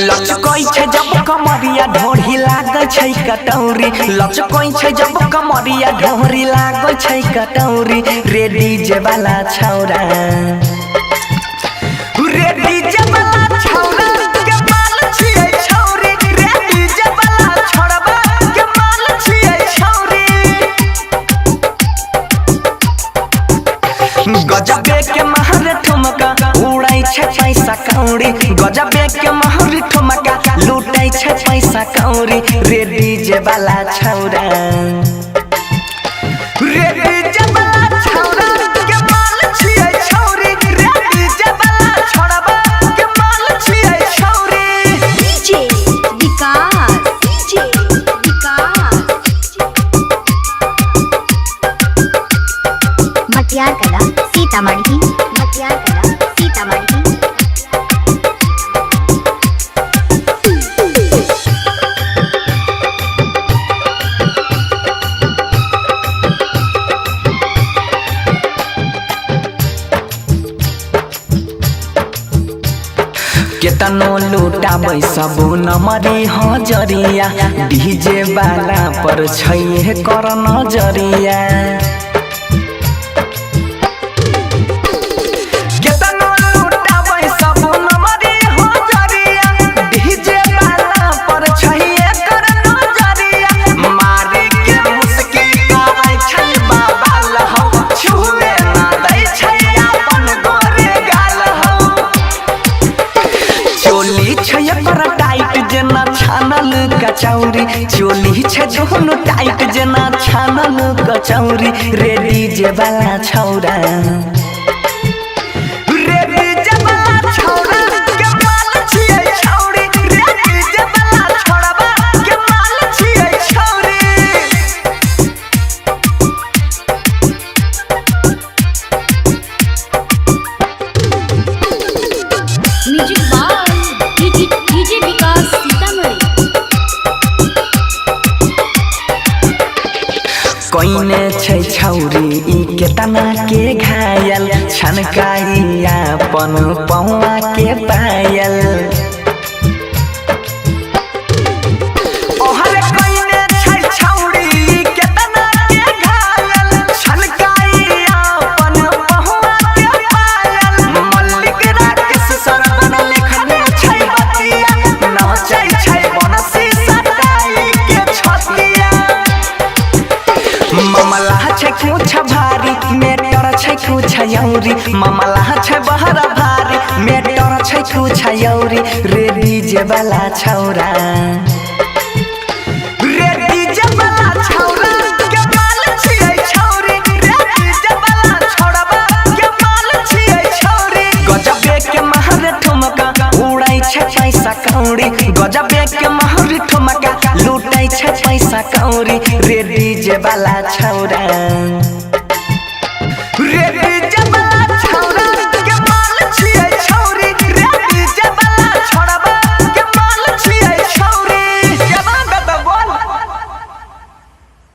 लचकोई छे जब कमरिया ढोरी लागै छै कटौरी, लचकोई छे जब कमरिया ढोरी लागै छै कटौरी। रे डीजे वाला छौरा, रे डीजे वाला छौरा के माल छियै छौरी, रे डीजे वाला छौरबा के माल छियै छौरी। गजबे के महर ठुमका उड़ै छै पैसा कौड़ी, गजबे के महर ठुमका लूटै छै पैसा कौड़ी। रे डीजे वाला छौरा, रे डीजे वाला छौरा के माल छियै छौरी, रे डीजे वाला छौरबा के माल छियै छौरी। डीजे विकास, डीजे विकास मटियार कला सीतामढ़ी, मटियार कला सीतामढ़ी। केतनो लूटाबै सबू नमरी हजरिया, डीजे वाला पर छै कर नजरिया। केतनो लूटाबै सबू नमरी हजरिया, डीजे वाला पर छै कर नजरिया। मारे के मुस्की करै छै बाबा लहौ, छुए ना दै छै अपन गोरे गाल हौ। चोली छै पर टाइट जेना छानल कचौरी, चोली छै दोनों टाइट जेना छानल कचौरी। रे डीजे वाला छौरा, रे डीजे वाला छौरा के माल छियै छौरी, रे डीजे वाला छौरबा के माल छियै छौरी। म्यूजिक बाय डीजे विकास सीतामढ़ी। कोइने छै छौरी ई केतना के घायल, छनकाई अपन पौआ के पायल। ओहरे कोइने छै छौरी ई केतना के घायल, छनकाई अपन पौआ के पायल। मल्लिक राकेश सरवन लिखने छै बतिया, नाचै छै बनसी सटाई के छतिया। मामला छै कुछ भारी, मेटर छै कुछ यौरी, मामला छै बहरा भारी, मेटर छै कुछ यौरी। रे डीजे वाला छौरा, रे डीजे वाला छौरा के माल छियै छौरी, रे डीजे वाला छौरबा के माल छियै छौरी। गजबे के महर ठुमका उड़ै छै पैसा कौड़ी, गजबे के महर ठुमका लूटै छै पैसा कौड़ी। रे डीजे वाला छौरा, रे